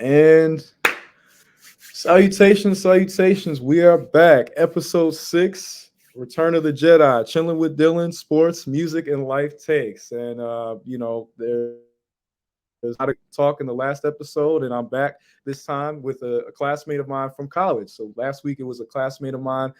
And salutations, salutations. We are back. Episode 6, Return of the Jedi, chilling with Dylan, sports, music, and life takes. And, there's a lot of talk in the last episode, and I'm back this time with a classmate of mine from college. So last week it was a classmate of mine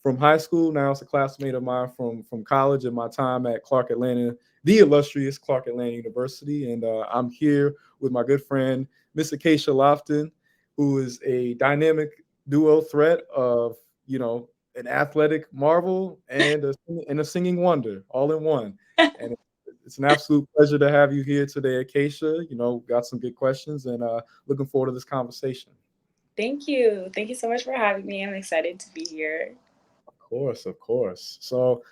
from high school. Now it's a classmate of mine from college and my time at Clark Atlanta, the illustrious Clark Atlanta University. And I'm here with my good friend, Miss Acacia Lofton, who is a dynamic duo threat of, an athletic marvel and a singing wonder all in one. And it's an absolute pleasure to have you here today, Acacia. Got some good questions and looking forward to this conversation. Thank you. Thank you so much for having me. I'm excited to be here. Of course, of course. So,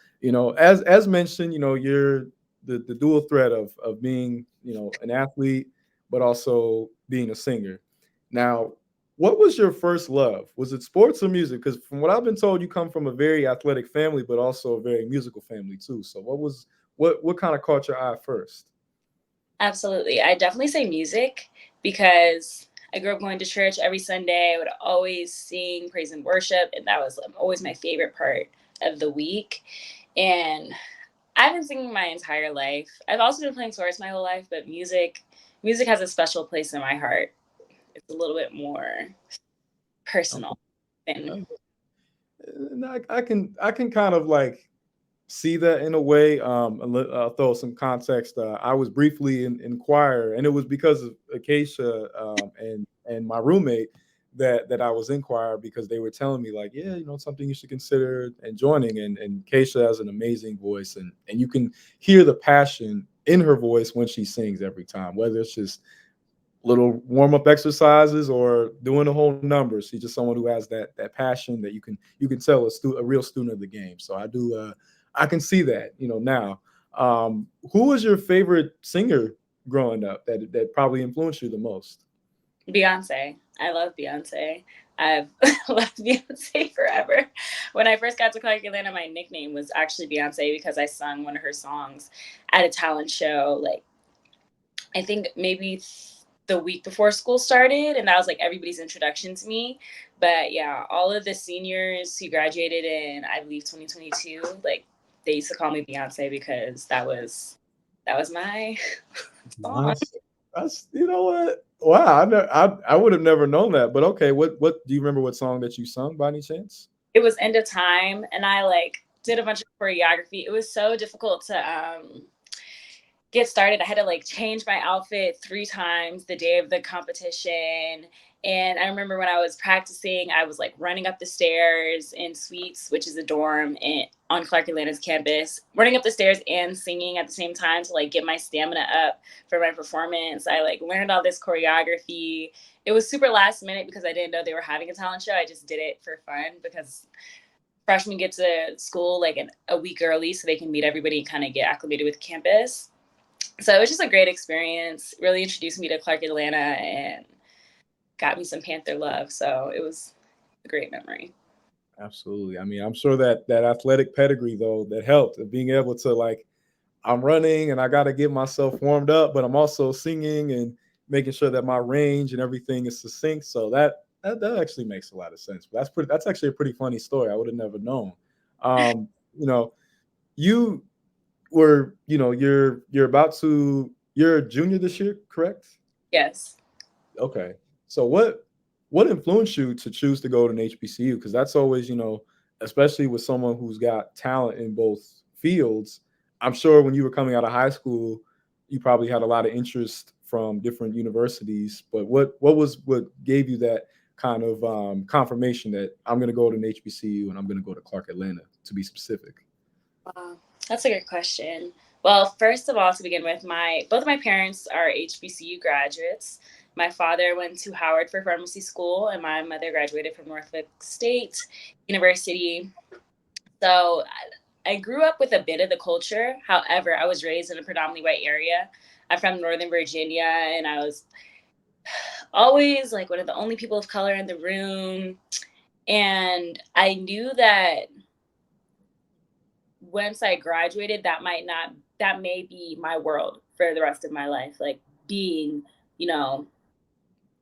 as mentioned, you're the dual threat of being, an athlete, but also being a singer. Now, what was your first love? Was it sports or music? Because from what I've been told, you come from a very athletic family, but also a very musical family too. So, what kind of caught your eye first? Absolutely. I definitely say music because I grew up going to church every Sunday. I would always sing praise and worship, and that was always my favorite part of the week. And I've been singing my entire life. I've also been playing sports my whole life, but music has a special place in my heart. It's a little bit more personal than Okay. And I can kind of like see that in a way. I'll throw some context. I was briefly in choir, and it was because of Acacia and my roommate that I was in choir because they were telling me like, yeah, something you should consider and joining. And Acacia has an amazing voice, and you can hear the passion in her voice when she sings every time, whether it's just little warm up exercises or doing the whole numbers. She's just someone who has that passion that you can tell a real student of the game. So I can see that now. Who was your favorite singer growing up that probably influenced you the most? Beyonce. I love Beyonce. I've loved Beyonce forever. When I first got to Clark Atlanta, my nickname was actually Beyonce because I sung one of her songs at a talent show. Like I think maybe the week before school started, and that was like everybody's introduction to me. But yeah, all of the seniors who graduated in I believe 2022, like they used to call me Beyonce because that was my song. Nice. That's what. Wow, I would have never known that. But okay, what do you remember? What song that you sung by any chance? It was end of time, and I like did a bunch of choreography. It was so difficult to get started. I had to like change my outfit 3 times the day of the competition. And I remember when I was practicing, I was like running up the stairs in Suites, which is a dorm on Clark Atlanta's campus, running up the stairs and singing at the same time to like get my stamina up for my performance. I like learned all this choreography. It was super last minute because I didn't know they were having a talent show. I just did it for fun because freshmen get to school like a week early so they can meet everybody and kind of get acclimated with campus. So it was just a great experience. Really introduced me to Clark Atlanta and got me some Panther love. So it was a great memory. Absolutely. I mean, I'm sure that athletic pedigree though that helped of being able to like I'm running and I got to get myself warmed up, but I'm also singing and making sure that my range and everything is succinct. So that actually makes a lot of sense. That's actually a pretty funny story. I would have never known. Um, you know, you you're about to you're a junior this year, correct? Yes. Okay. So what influenced you to choose to go to an HBCU? Because that's always, especially with someone who's got talent in both fields. I'm sure when you were coming out of high school, you probably had a lot of interest from different universities. But what gave you that kind of confirmation that I'm going to go to an HBCU and I'm going to go to Clark Atlanta to be specific? That's a good question. Well, first of all, to begin with, my both of my parents are HBCU graduates. My father went to Howard for pharmacy school, and my mother graduated from Norfolk State University. So I grew up with a bit of the culture. However, I was raised in a predominantly white area. I'm from Northern Virginia, and I was always like one of the only people of color in the room. And I knew that once I graduated, that may be my world for the rest of my life. Like being, you know,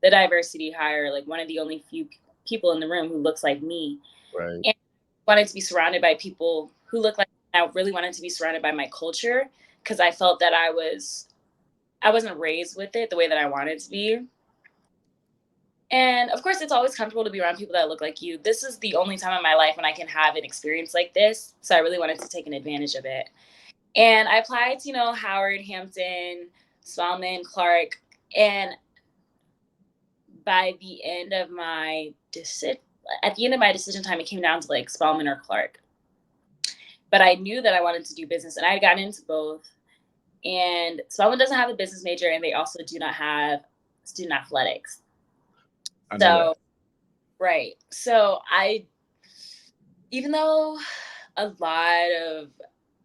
the diversity hire, like one of the only few people in the room who looks like me. Right. And wanted to be surrounded by people who look like me. I really wanted to be surrounded by my culture because I felt that I wasn't raised with it the way that I wanted to be. And of course, it's always comfortable to be around people that look like you. This is the only time in my life when I can have an experience like this. So I really wanted to take an advantage of it. And I applied to, Howard, Hampton, Spelman, Clark. And by the end of my decision, at the end of my decision time, it came down to like Spelman or Clark. But I knew that I wanted to do business and I had gotten into both. And Spelman doesn't have a business major and they also do not have student athletics. I know that. So, right. So even though a lot of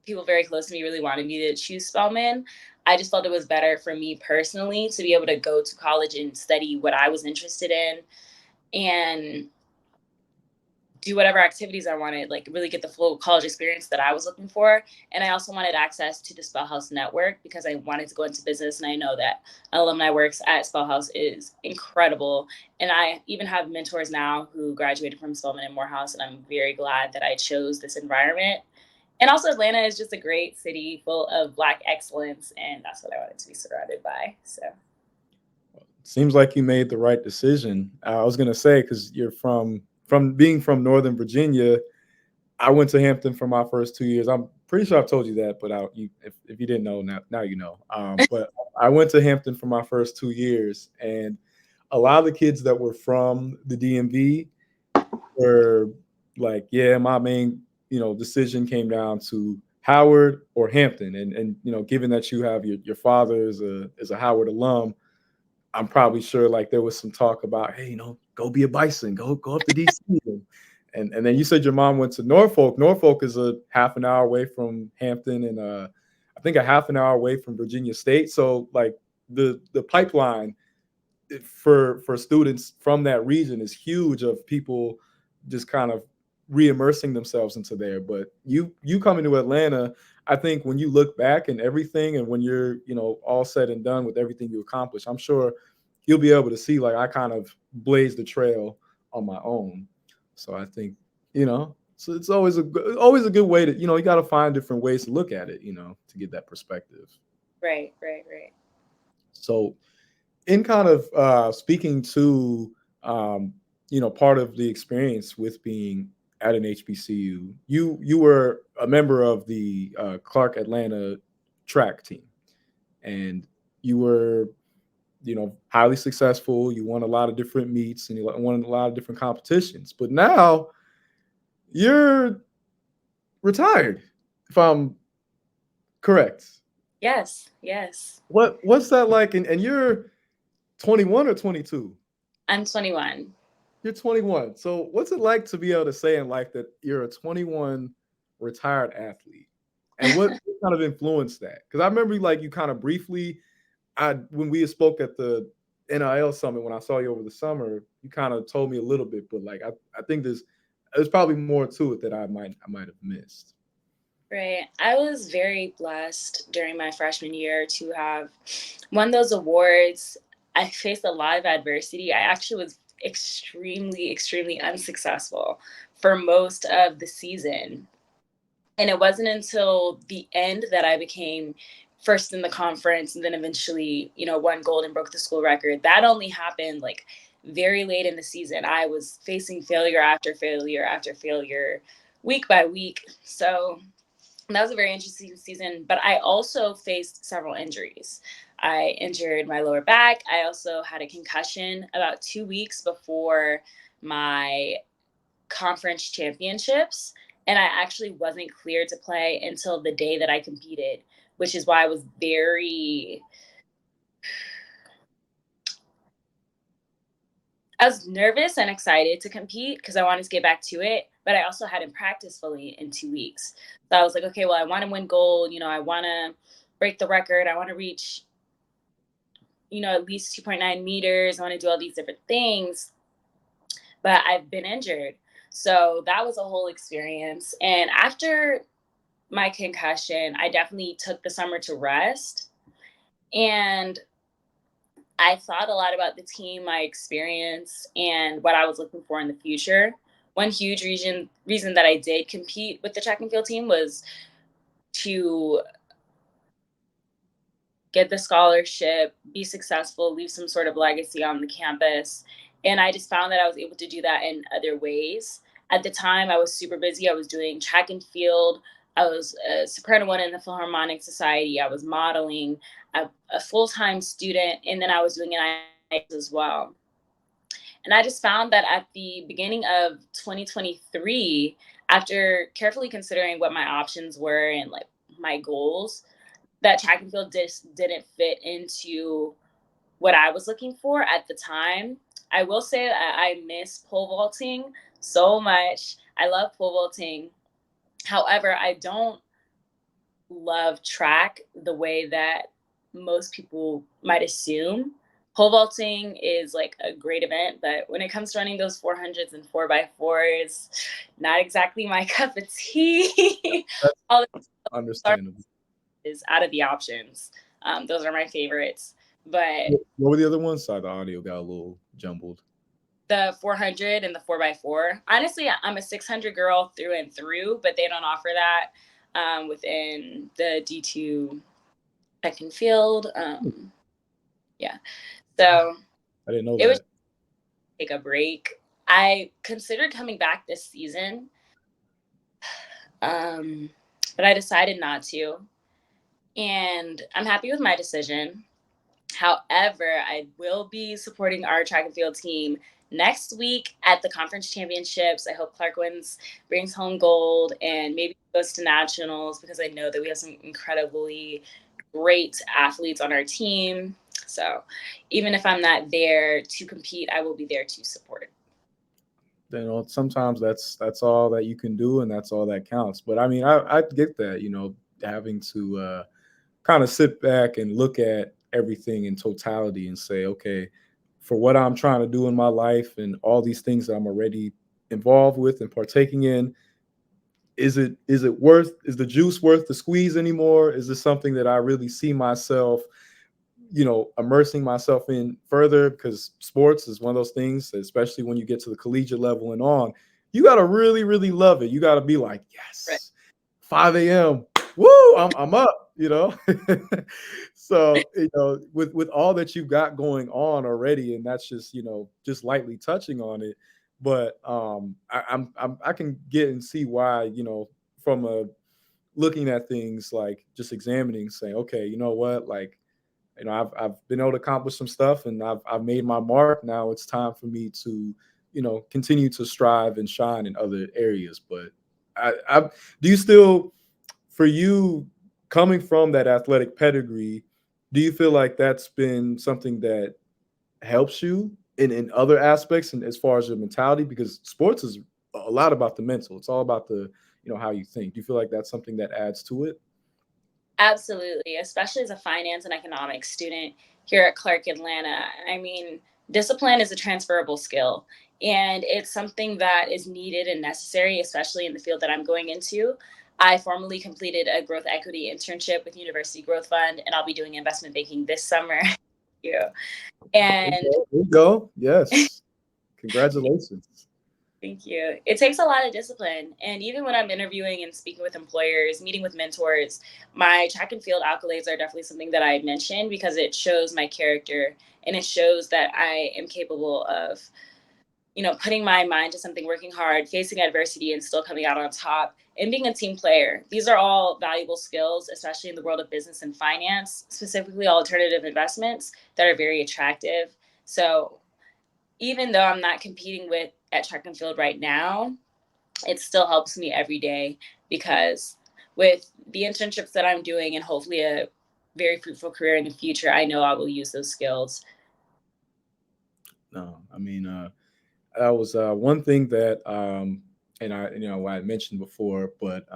people very close to me really wanted me to choose Spelman, I just felt it was better for me personally to be able to go to college and study what I was interested in and do whatever activities I wanted, like really get the full college experience that I was looking for. And I also wanted access to the Spellhouse network because I wanted to go into business. And I know that Alumni Works at Spellhouse is incredible. And I even have mentors now who graduated from Spelman and Morehouse. And I'm very glad that I chose this environment. And also, Atlanta is just a great city full of Black excellence. And that's what I wanted to be surrounded by. So, Seems like you made the right decision. I was gonna say because you're from being from Northern Virginia. I went to Hampton for my first 2 years. I'm pretty sure I've told you that, but if you didn't know, now you know. But I went to Hampton for my first 2 years, and a lot of the kids that were from the DMV were like, yeah, my main decision came down to Howard or Hampton, and given that you have your father is a Howard alum, I'm probably sure like there was some talk about, hey, go be a Bison, go up to DC. And then you said your mom went to Norfolk. Norfolk is a half an hour away from Hampton, and I think a half an hour away from Virginia State. So like the pipeline for students from that region is huge of people just kind of re-immersing themselves into there. But you coming to Atlanta, I think when you look back and everything, and when you're all said and done with everything you accomplished, I'm sure you'll be able to see like I kind of blazed the trail on my own. So I think so it's always a good way to you got to find different ways to look at it, to get that perspective. right, right, right. So in kind of speaking to part of the experience with being at an HBCU, you were a member of the Clark Atlanta track team, and you were highly successful. You won a lot of different meets and you won a lot of different competitions. But now you're retired, if I'm correct. Yes, yes. What's that like? And you're 21 or 22? I'm 21. You're 21. So what's it like to be able to say in life that you're a 21 retired athlete? And what kind of influenced that? Because I remember like you kind of briefly, when we spoke at the NIL summit when I saw you over the summer, you kind of told me a little bit, but like I think there's probably more to it that I might have missed. Right. I was very blessed during my freshman year to have won those awards. I faced a lot of adversity. I actually was extremely, extremely unsuccessful for most of the season. And it wasn't until the end that I became first in the conference and then eventually, won gold and broke the school record. That only happened like very late in the season. I was facing failure after failure after failure, week by week. So that was a very interesting season, but I also faced several injuries. I injured my lower back. I also had a concussion about 2 weeks before my conference championships. And I actually wasn't cleared to play until the day that I competed, which is why I was nervous and excited to compete because I wanted to get back to it, but I also hadn't practiced fully in 2 weeks. So I was like, okay, well, I want to win gold. I want to break the record. I want to reach, at least 2.9 meters. I want to do all these different things, but I've been injured. So that was a whole experience. And after my concussion, I definitely took the summer to rest. And I thought a lot about the team, my experience, and what I was looking for in the future. One huge reason that I did compete with the track and field team was to get the scholarship, be successful, leave some sort of legacy on the campus. And I just found that I was able to do that in other ways. At the time, I was super busy. I was doing track and field. I was a soprano one in the Philharmonic Society. I was modeling, a full time student, and then I was doing an as well. And I just found that at the beginning of 2023, after carefully considering what my options were and like my goals, that track and field just didn't fit into what I was looking for at the time. I will say that I miss pole vaulting so much. I love pole vaulting. However, I don't love track the way that most people might assume. Pole vaulting is like a great event, but when it comes to running those 400s and 4x4s, not exactly my cup of tea. That's All the understandable. is out of the options. Those are my favorites. But What were the other ones? Sorry, the audio got a little jumbled. the 400 and the 4x4, honestly, I'm a 600 girl through and through, but they don't offer that within the D2 track and field. Yeah. So I didn't know it was that. take a break. I considered coming back this season, um, but I decided not to. And I'm happy with my decision. However, I will be supporting our track and field team next week at the conference championships. I hope Clark wins, brings home gold, and maybe goes to nationals because I know that we have some incredibly great athletes on our team. So even if I'm not there to compete, I will be there to support. You know, sometimes that's all that you can do, and that's all that counts. But I mean, I get that. You know, having to kind of sit back and look at everything in totality and say, okay, for what I'm trying to do in my life and all these things that I'm already involved with and partaking in, is it worth, is the juice worth the squeeze anymore? Is this something that I really see myself, immersing myself in further? Because sports is one of those things, especially when you get to the collegiate level and on, you got to really, really love it. You got to be like, Right. yes, 5 a.m. Woo, I'm up. So, with all that you've got going on already, and that's just, just lightly touching on it. But I can get and see why, from a looking at things, like just examining, saying, okay, you know what, like, I've been able to accomplish some stuff, and I've made my mark. Now it's time for me to, continue to strive and shine in other areas. But I do you still, for you, coming from that athletic pedigree, do you feel like that's been something that helps you in other aspects, and as far as your mentality? Because sports is a lot about the mental. It's all about the, how you think. Do you feel like that's something that adds to it? Absolutely, especially as a finance and economics student here at Clark Atlanta. I mean, discipline is a transferable skill, and it's something that is needed and necessary, especially in the field that I'm going into. I formally completed a growth equity internship with University Growth Fund, and I'll be doing investment banking this summer. you. And There you go. Yes. Congratulations. Thank you. It takes a lot of discipline. And even when I'm interviewing and speaking with employers, meeting with mentors, my track and field accolades are definitely something that I mention because it shows my character and it shows that I am capable of, putting my mind to something, working hard, facing adversity, and still coming out on top, and being a team player. These are all valuable skills, especially in the world of business and finance, specifically alternative investments that are very attractive. So even though I'm not competing with at track and field right now, it still helps me every day because with the internships that I'm doing and hopefully a very fruitful career in the future, I know I will use those skills. No, I mean, that was one thing that, and I mentioned before, but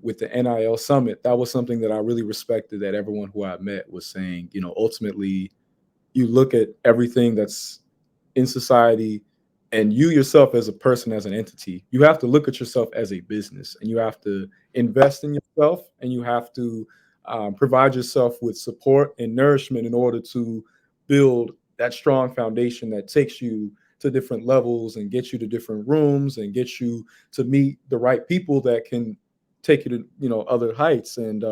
with the NIL summit, that was something that I really respected, that everyone who I met was saying, ultimately, you look at everything that's in society, and you yourself as a person, as an entity, you have to look at yourself as a business, and you have to invest in yourself, and you have to provide yourself with support and nourishment in order to build that strong foundation that takes you to different levels and gets you to different rooms and gets you to meet the right people that can take you to other heights. And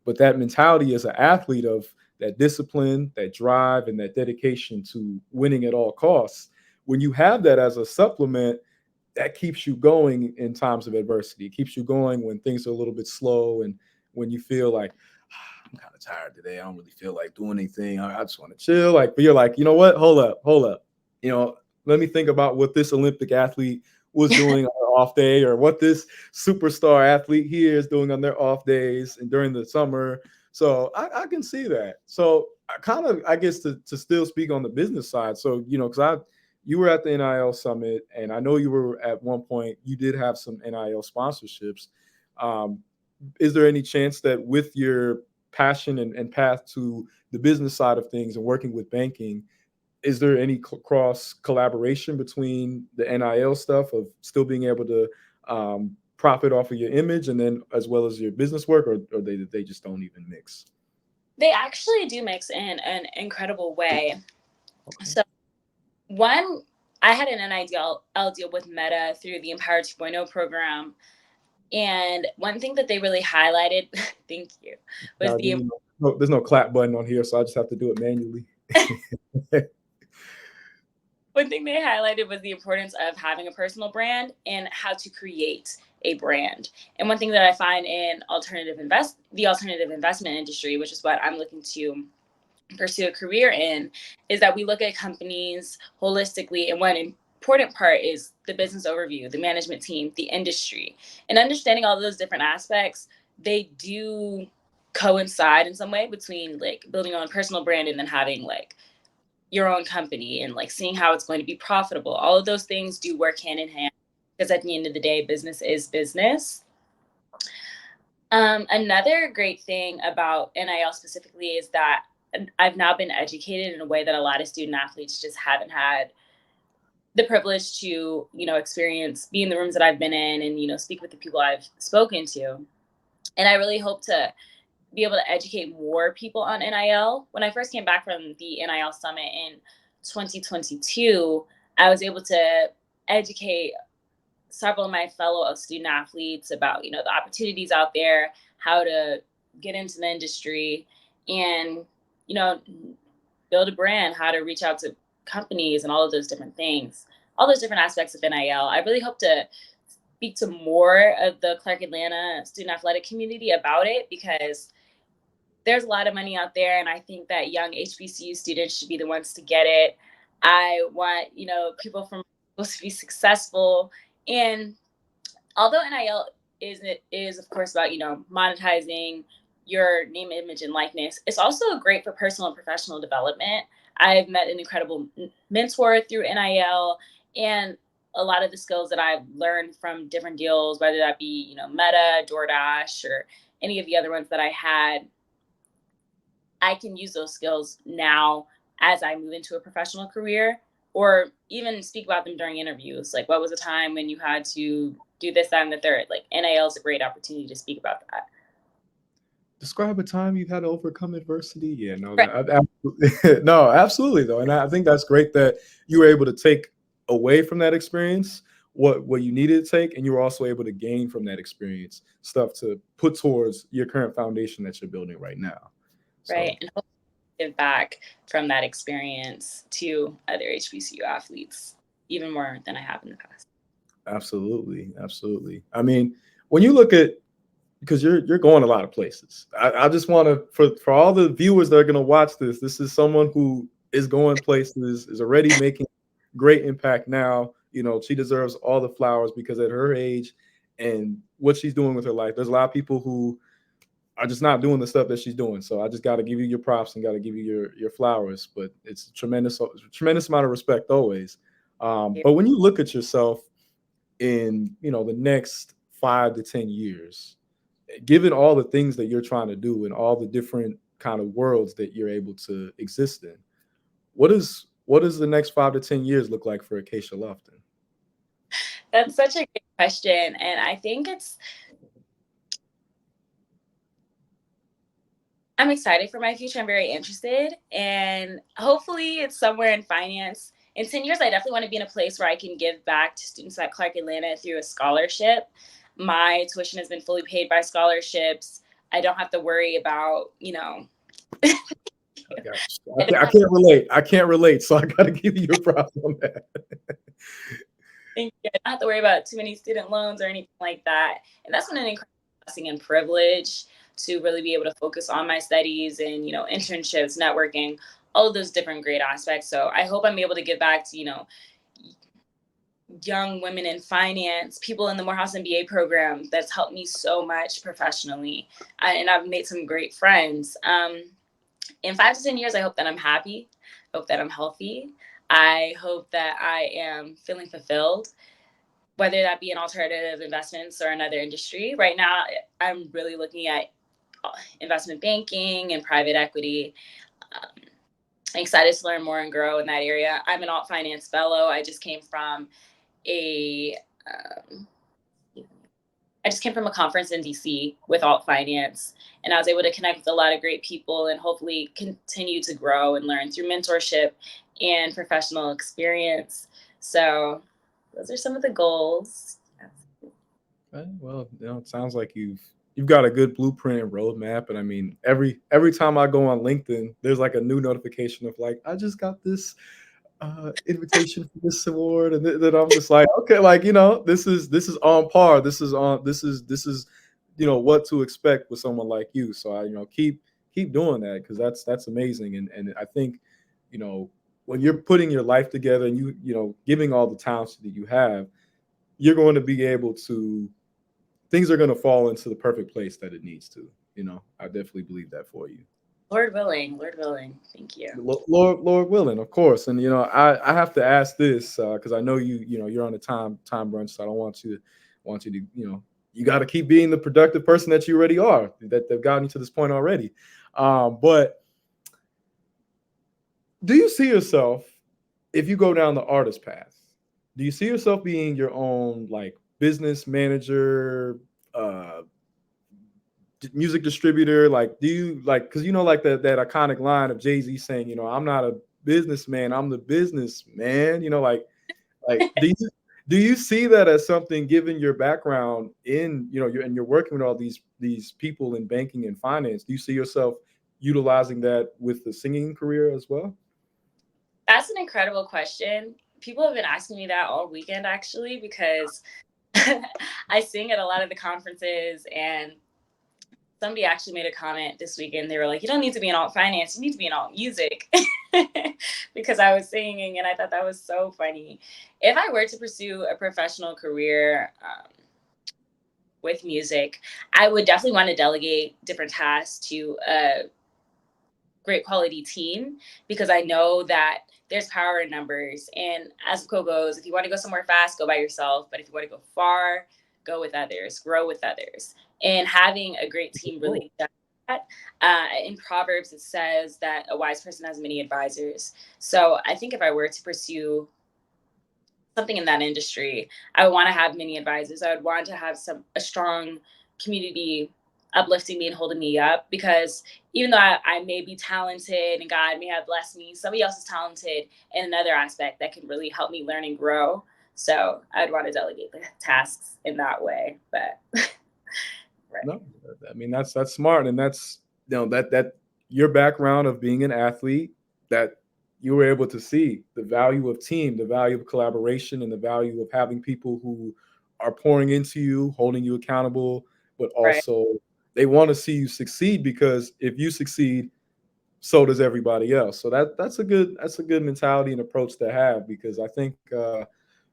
but that mentality as an athlete of that discipline, that drive, and that dedication to winning at all costs, when you have that as a supplement, that keeps you going in times of adversity. It keeps you going when things are a little bit slow and when you feel like, I'm kind of tired today. I don't really feel like doing anything. I just want to chill. Like, but you're like, you know what? Hold up. You know, let me think about what this Olympic athlete was doing on their off day, or what this superstar athlete here is doing on their off days and during the summer. So I can see that. So I kind of, I guess, to still speak on the business side. So, because you were at the NIL summit, and I know you were at one point, you did have some NIL sponsorships. Um, is there any chance that with your passion and path to the business side of things and working with banking, is there any cross collaboration between the NIL stuff of still being able to profit off of your image and then as well as your business work, or they just don't even mix? They actually do mix in an incredible way. Okay. So one, I had an NIL deal with Meta through the Empower 2.0 program. And one thing that they really highlighted, thank you, was Now, there's no clap button on here, so I just have to do it manually. one thing they highlighted was the importance of having a personal brand and how to create a brand. And one thing that I find in the alternative investment industry, which is what I'm looking to pursue a career in, is that we look at companies holistically, and one important part is the business overview, the management team, the industry, and understanding all those different aspects. They do coincide in some way between like building your own personal brand and then having like your own company and like seeing how it's going to be profitable. All of those things do work hand in hand, because at the end of the day, business is business. Another great thing about NIL specifically is that I've now been educated in a way that a lot of student athletes just haven't had the privilege to, experience, be in the rooms that I've been in, and, speak with the people I've spoken to. And I really hope to be able to educate more people on NIL. When I first came back from the NIL summit in 2022, I was able to educate several of my fellow student athletes about, the opportunities out there, how to get into the industry, and, you know, build a brand, how to reach out to companies, and all of those different things, all those different aspects of NIL. I really hope to speak to more of the Clark Atlanta student athletic community about it, because there's a lot of money out there, and I think that young HBCU students should be the ones to get it. I want, people from schools to be successful. And although NIL is of course about, monetizing your name, image, and likeness, it's also great for personal and professional development. I've met an incredible mentor through NIL, and a lot of the skills that I've learned from different deals, whether that be, Meta, DoorDash, or any of the other ones that I had, I can use those skills now as I move into a professional career, or even speak about them during interviews. Like, what was a time when you had to do this, that, and the third? Like, NIL is a great opportunity to speak about that. Describe a time you've had to overcome adversity. Yeah, no, Right. no, absolutely though, and I think that's great that you were able to take away from that experience what you needed to take, and you were also able to gain from that experience stuff to put towards your current foundation that you're building right now. So Right. And hopefully give back from that experience to other HBCU athletes even more than I have in the past. absolutely, absolutely. I mean, when you look at, because you're going a lot of places. I just want to, for all the viewers that are going to watch this, this is someone who is going places, is already making great impact now. She deserves all the flowers because at her age and what she's doing with her life, there's a lot of people who are just not doing the stuff that she's doing. So I just got to give you your props and got to give you your flowers. But it's tremendous amount of respect always. But when you look at yourself in the next 5 to 10 years, given all the things that you're trying to do and all the different kind of worlds that you're able to exist in, what does the next 5 to 10 years look like for Acacia Lofton? That's such a good question. And I think I'm excited for my future. I'm very interested, and hopefully, it's somewhere in finance. In 10 years, I definitely want to be in a place where I can give back to students at Clark Atlanta through a scholarship. My tuition has been fully paid by scholarships. I don't have to worry about, I got you. I don't I have can't relate. I can't relate. So I got to give you your props on that. I don't have to worry about too many student loans or anything like that. And that's been an incredible blessing and privilege to really be able to focus on my studies and, internships, networking, all of those different great aspects. So I hope I'm able to give back to, young women in finance, people in the Morehouse MBA program. That's helped me so much professionally. And I've made some great friends. In 5 to 10 years, I hope that I'm happy. I hope that I'm healthy. I hope that I am feeling fulfilled, whether that be in alternative investments or another industry. Right now, I'm really looking at investment banking and private equity. Um, I'm excited to learn more and grow in that area. I'm an alt finance fellow. A um, I just came from a conference in DC with alt finance, and I was able to connect with a lot of great people and hopefully continue to grow and learn through mentorship and professional experience. So, those are some of the goals. Okay, well, it sounds like you've got a good blueprint and roadmap. And I mean, every time I go on LinkedIn, there's like a new notification of like, I just got this invitation for this award, and then I'm just like, okay, like this is on par. This is what to expect with someone like you. So I keep doing that because that's amazing, and I think you know when you're putting your life together and giving all the talents that you have, you're going to be able to things are going to fall into the perfect place that it needs to. I definitely believe that for you. Lord willing. Thank you. Lord willing, of course. And I have to ask this because I know you're on a time crunch, so I don't want you to you got to keep being the productive person that you already are. That they've gotten you to this point already. But do you see yourself if you go down the artist path? Do you see yourself being your own like business manager, uh, music distributor? Like, do you like because like that iconic line of Jay-Z saying, I'm not a businessman, I'm the businessman. Like do you see that as something given your background in you're working with all these people in banking and finance? Do you see yourself utilizing that with the singing career as well? That's an incredible question. People have been asking me that all weekend actually because I sing at a lot of the conferences, and somebody actually made a comment this weekend. They were like, "You don't need to be in alt finance; you need to be in alt music," because I was singing, and I thought that was so funny. If I were to pursue a professional career with music, I would definitely want to delegate different tasks to a great quality team because I know that there's power in numbers. And as the quote goes, if you want to go somewhere fast, go by yourself. But if you want to go far, go with others, grow with others. And having a great team Cool. really does that. In Proverbs, it says that a wise person has many advisors. So I think if I were to pursue something in that industry, I would want to have many advisors. I would want to have a strong community uplifting me and holding me up because even though I may be talented and God may have blessed me, somebody else is talented in another aspect that can really help me learn and grow. So I'd want to delegate the tasks in that way. But right. No, I mean that's smart, and that's that your background of being an athlete, that you were able to see the value of team, the value of collaboration, and the value of having people who are pouring into you, holding you accountable, but Right. also they want to see you succeed because if you succeed, so does everybody else. So that's a good mentality and approach to have because I think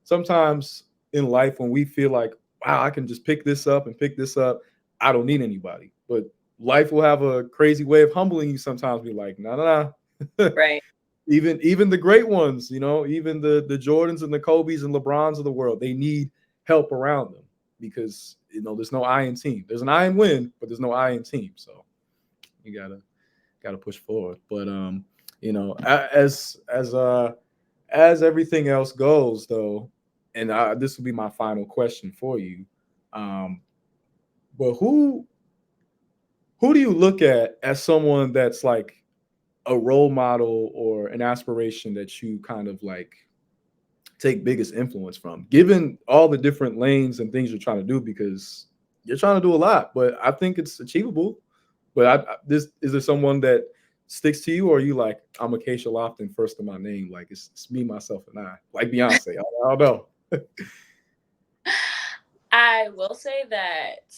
sometimes in life when we feel like wow I can just pick this up and pick this up, I don't need anybody. But life will have a crazy way of humbling you sometimes. Be like no no no. Right. Even the great ones, even the Jordans and the Kobe's and LeBrons of the world, they need help around them because there's no I in team. There's an I in win, but there's no I in team. So you gotta push forward. But as everything else goes, though, and this will be my final question for you. Um, but who do you look at as someone that's like a role model or an aspiration that you kind of like take biggest influence from, given all the different lanes and things you're trying to do? Because you're trying to do a lot, but I think it's achievable. But this is there someone that sticks to you, or are you like, I'm Acacia Lofton, first in my name, like it's me, myself, and I, like Beyonce? I don't know. I will say that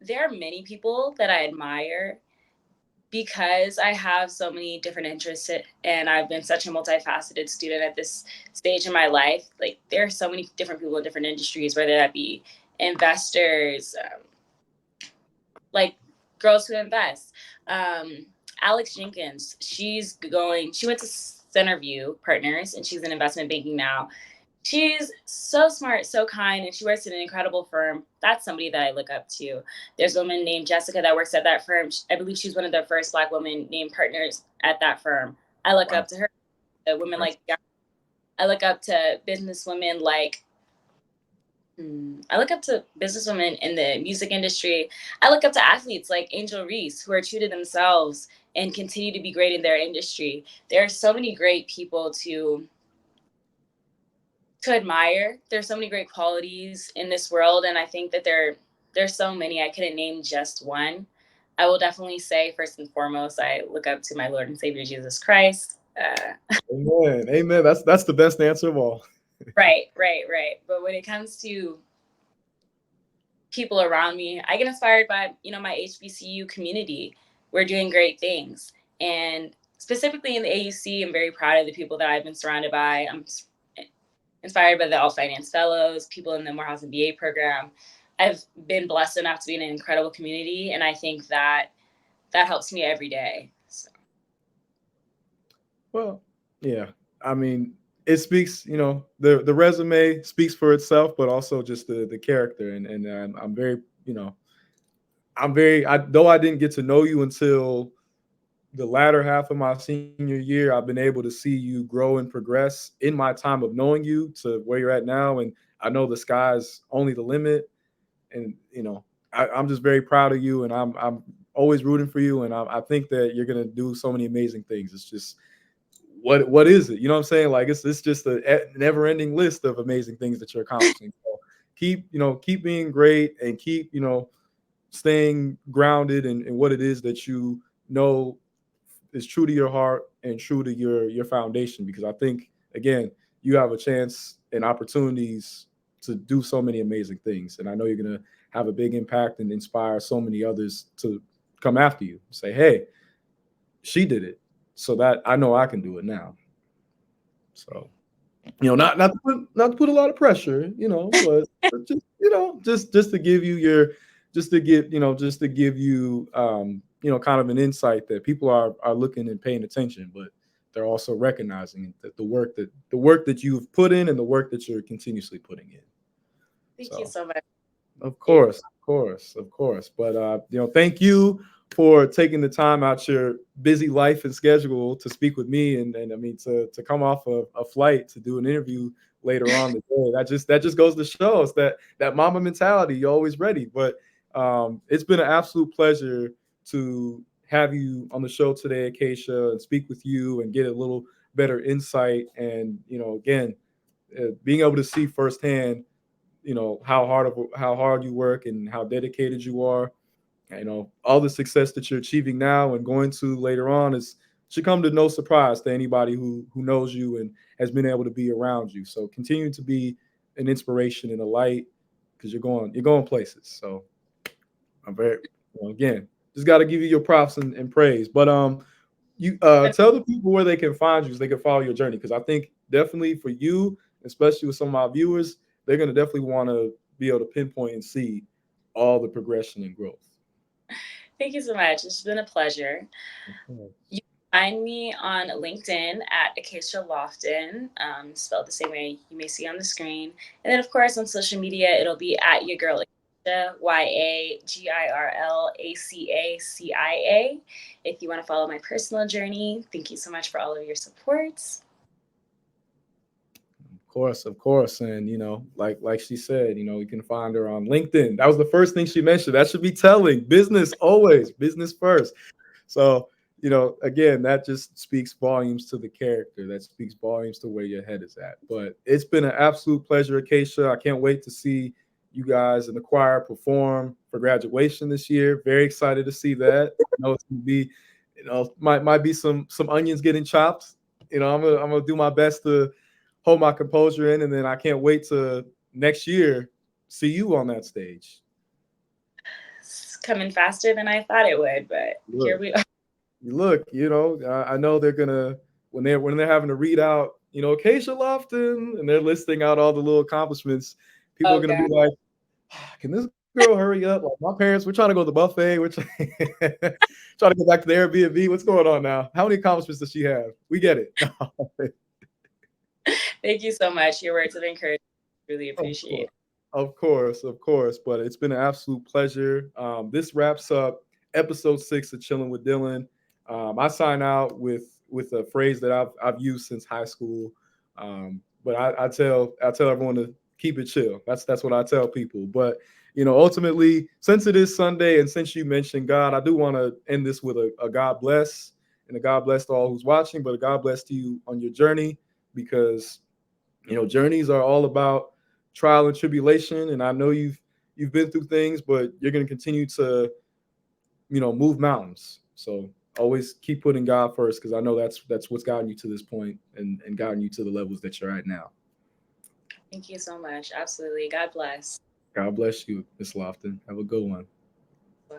there are many people that I admire because I have so many different interests and I've been such a multifaceted student at this stage in my life. Like there are so many different people in different industries, whether that be investors, like Girls Who Invest. Alex Jenkins, she went to Centerview Partners and she's in investment banking now. She's so smart, so kind, and she works at an incredible firm. That's somebody that I look up to. There's a woman named Jessica that works at that firm. I believe she's one of the first Black women named partners at that firm. I look Wow. up to her. Women like, I look up to businesswomen like, I look up to businesswomen in the music industry. I look up to athletes like Angel Reese, who are true to themselves and continue to be great in their industry. There are so many great people to admire. There's so many great qualities in this world, and I think that there's so many. I couldn't name just one. I will definitely say first and foremost, I look up to my Lord and Savior Jesus Christ. Amen. Amen. That's the best answer of all. Right. But when it comes to people around me, I get inspired by my HBCU community. We're doing great things, and specifically in the AUC, I'm very proud of the people that I've been surrounded by. I'm inspired by the All Finance Fellows, people in the Morehouse MBA program. I've been blessed enough to be in an incredible community, and I think that that helps me every day. So. Well, yeah. I mean, it speaks. The resume speaks for itself, but also just the character, and I'm very, I'm very. Though I didn't get to know you until the latter half of my senior year, I've been able to see you grow and progress in my time of knowing you to where you're at now, and I know the sky's only the limit. And I'm just very proud of you, and I'm always rooting for you, and I think that you're gonna do so many amazing things. It's just what is it? You know what I'm saying? Like it's just a never ending list of amazing things that you're accomplishing. So keep being great and keep staying grounded in what it is that know is true to your heart and true to your foundation. Because I think again you have a chance and opportunities to do so many amazing things, and I know you're gonna have a big impact and inspire so many others to come after you. Say, hey, she did it, so that I know I can do it now. So not to put a lot of pressure, but just just to give you your just to give you kind of an insight that people are looking and paying attention, but they're also recognizing that the work that you've put in and the work that you're continuously putting in. Thank you So so much. of course, of course, of course. But thank you for taking the time out your busy life and schedule to speak with me, and I mean to come off a flight to do an interview later on the day. That just goes to show us that mama mentality. You're always ready. But it's been an absolute pleasure to have you on the show today, Acacia, and speak with you and get a little better insight. And again, being able to see firsthand how hard you work and how dedicated you are. All the success that you're achieving now and going to later on is should come to no surprise to anybody who knows you and has been able to be around you. So continue to be an inspiration and a light, because you're going places. So I'm very again just got to give you your props and praise. But you tell the people where they can find you so they can follow your journey, because I think definitely for you, especially with some of my viewers, they're going to definitely want to be able to pinpoint and see all the progression and growth. Thank you so much. It's been a pleasure. You can find me on LinkedIn at Acacia Lofton, spelled the same way you may see on the screen. And then, of course, on social media, it'll be at your girl Acacia, YAGIRLACACIA. If you want to follow my personal journey, thank you so much for all of your support. Of course, and like she said, you can find her on LinkedIn. That was the first thing she mentioned. That should be telling. Business always, business first. So, again, that just speaks volumes to the character. That speaks volumes to where your head is at. But it's been an absolute pleasure, Acacia. I can't wait to see you guys in the choir perform for graduation this year. Very excited to see that. It's gonna be, might be some onions getting chopped. I'm gonna do my best to hold my composure in, and then I can't wait to next year see you on that stage. It's coming faster than I thought it would, but here Look, we are. look, I know they're gonna when they're having to read out, Acacia Lofton, and they're listing out all the little accomplishments. People are Oh gonna be god. like, "Can this girl hurry up? Like my parents, we're trying to go to the buffet. We're trying to go back to the Airbnb. What's going on now? How many accomplishments does she have? We get it." Thank you so much. Your words of encouragement. Really Of appreciate course, it. of course. But it's been an absolute pleasure. This wraps up episode 6 of Chilling with Dylan. I sign out with a phrase that I've used since high school. But I tell everyone to keep it chill. That's what I tell people. But ultimately, since it is Sunday, and since you mentioned God, I do want to end this with a God bless, and a God bless to all who's watching, but a God bless to you on your journey, because journeys are all about trial and tribulation. And I know you've been through things, but you're going to continue to move mountains. So always keep putting God first, because I know that's what's gotten you to this point, and gotten you to the levels that you're at now. Thank you so much. Absolutely. God bless. God bless you, Miss Lofton. Have a good one. Wow.